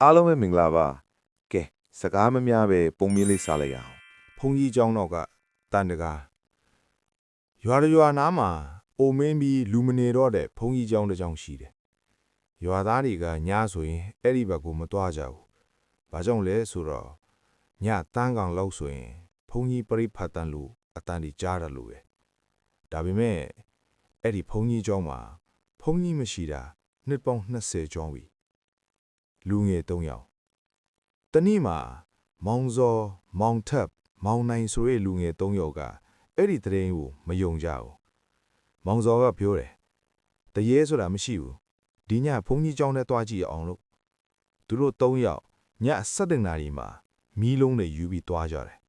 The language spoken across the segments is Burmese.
အားလုံးပဲမင်္ဂလာပါကဲစကားမများပဲပုံမြင်လေးစားလိုက်ရအောင် ဖုန်ကြီးเจ้าနောက်ကတန်တကားရွာနားမှာအိုမင်းပြီးလူမနေတော့တဲ့ဖုန်ကြီးเจ้าတစ်ကြောင်ရှိတယ်ရွာသားတွေကညဆိုရင်အဲ့ဒီဘက်ကိုမတွားကြဘူးဘာကြောင့်လဲဆိုတော့ညတန်းကောင်လောက်ဆိုရင်ဖုန်ကြီးပရိဖတ်တန်လို့အတန်ဒီကြားတယ်လို့ပဲဒါပေမဲ့အဲ့ဒီဖုန်ကြီးเจ้าမှာဖုန်ကြီးမရှိတာနှစ်ပေါင်း20ကျော်ပြီလူငယ်3ယောက်တနေ့မှာမောင်စောမောင်ထပ်မောင်နိုင်ဆိုတဲ့လူငယ်3ယောက်ကအဲ့ဒီတရင်ကိုမယုံကြဘူးမောင်စောကပြောတယ်တရေဆိုတာမရှိဘူးဒီညဖုန်ကြီးเจ้าနဲ့တွားကြည့်အောင်လို့သူတို့3ယောက်ည7:00နာရီမှာမီးလုံးတွေယူပြီးတွားကြတယ်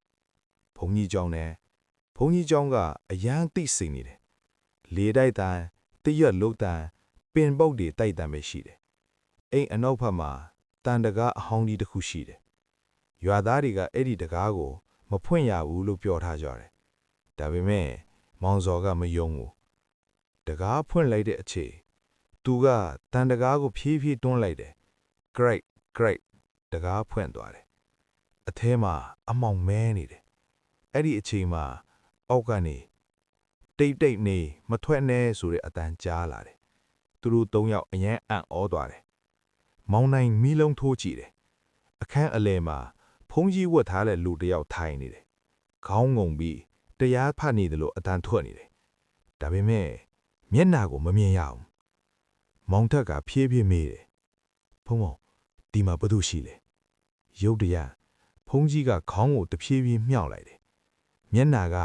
ဖုန်ကြီးเจ้าနဲ့ဖုန်ကြီးเจ้าကအရန်သိစိတ်နေတယ်လေတိုက်တန်တရွက်လုံးတန်ပင်ပုတ်တွေတိုက်တန်ပဲရှိတယ်အိမ်အနောက်ဘက်မှာတန်တကားအဟောင်းကြီးတစ်ခုရှိတယ်ရွာသားတွေကအဲ့ဒီတကားကိုမဖွင့်ရဘူးလို့ပြောထားကြတယ်ဒါပေမဲ့မောင်စော်ကမယုံဘူးတကားဖွင့်လိုက်တဲ့အချိန်သူကတန်တကားကိုဖြည်းဖြည်းတွန်းလိုက်တယ် great တကားဖွင့်သွားတယ်အထဲမှာအမောင်မဲနေတယ်အဲ့ဒီအချိန်မှာအောက်ကနေတိတ်နေမထွက်နဲ့ဆိုတဲ့အတန်ကြားလာတယ်သူတို့3ယောက်အရန်အံ့ဩသွားတယ်မောင်နိုင်မီးလုံးထိုးကြည့်တယ်အခန်းအလယ်မှာဖုံးကြီးဝတ်ထားတဲ့လူတစ်ယောက်ထိုင်နေတယ်ခေါင်းငုံပြီးတရားဖတ်နေတယ်လို့အတန်ထွက်နေတယ်ဒါပေမဲ့မျက်နှာကိုမမြင်ရအောင်မောင်ထက်ကဖြည်းဖြည်းမေးတယ်ဖုံးဒီမှာဘာလို့ရှိလဲရုတ်တရက်ဖုံးကြီးကခေါင်းကိုတဖြည်းဖြည်းမြှောက်လိုက်တယ်မျက်နှာက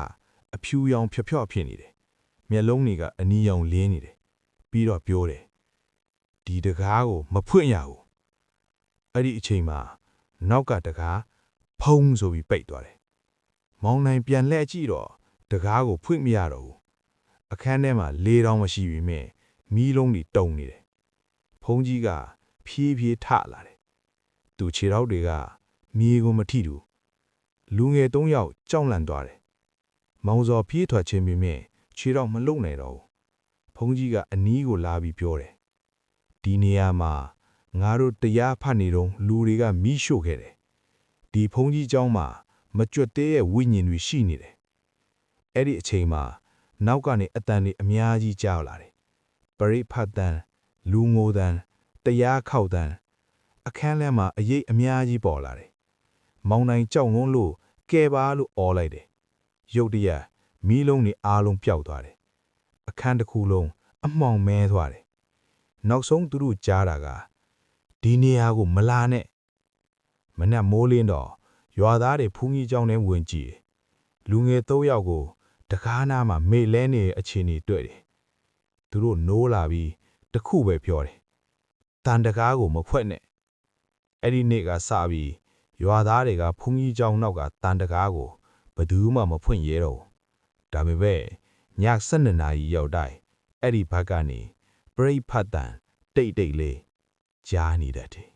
အဖြူရောင်ဖြော့ဖြစ်နေတယ်မျက်လုံးတွေကအနီရောင်လင်းနေတယ်ပြီးတော့ပြောတယ်ဒီတကားကိုမဖွင့်ရဘူးအဲ့ဒီအချိန်မှာနောက်ကတကားဖုံးဆိုပြီးပိတ်သွားတယ်မောင်နိုင်ပြန်လှည့်ကြည့်တော့တကားကိုဖွင့်မရတော့ဘူးအခန်းထဲမှာလေတောင်မရှိပြီမဲ့မီးလုံးတွေတုံနေတယ်ဖုံးကြီးကဖြည်းဖြည်းထလာတယ်သူခြေထောက်တွေကမြေကိုမထိဘူးလူငယ်3ယောက်ကြောက်လန့်သွားတယ်မောင်စော်ပြေးထွက်ခြင်းပေမဲ့ခြေထောက်မလုံနိုင်တော့ဘူးဖုံးကြီးကအနီးကိုလာပြီးပြောတယ်ဒီနေရာမှာငါတို့တရားဖတ်နေတော့လူတွေကမီးရှို့ခဲ့တယ်ဒီဖုံးကြီးเจ้าမှာမကြွတ်သေးရဲ့ဝိညာဉ်တွေရှိနေတယ်အဲ့ဒီအချိန်မှာနောက်ကနေအတန်တွေအများကြီးကြားလာတယ်ပရိဖတ်တန်လူငိုတန်တရားခောက်တန်အခန်းထဲမှာအရေးအများကြီးပေါ်လာတယ်မောင်နိုင်ကြောက်ငုံလို့ကဲပါလို့အော်လိုက်တယ်ရုတ်တရက်မီးလုံးတွေအားလုံးပျောက်သွားတယ်အခန်းတစ်ခုလုံးအမှောင်မဲသွားတယ်နောက်ဆုံးသူတို့ကြားတာကဒီနေရာကိုမလာနဲ့မနဲ့မိုးလင်းတော့ရွာသားတွေဖူးကြီးเจ้าနဲ့ဝင်ကြည့်လူငယ်3ယောက်ကိုတကားနားမှာမေ့လဲနေအခြေအနေတွေ့တယ်သူတို့နိုးလာပြီးတခုပဲပြောတယ်တန်တကားကိုမဖွက်နဲ့အဲ့ဒီနေ့ကစပြီးရွာသားတွေကဖူးကြီးเจ้าနောက်ကတန်တကားကိုဘယ်သူမှမဖွင့်ရဲတော့ဒါပေမဲ့ည7:00နာရီရောက်တိုင်းအဲ့ဒီဘက်ကနေပရိဖတ်တန်တိတ်လေးကြားနေတတ်တယ်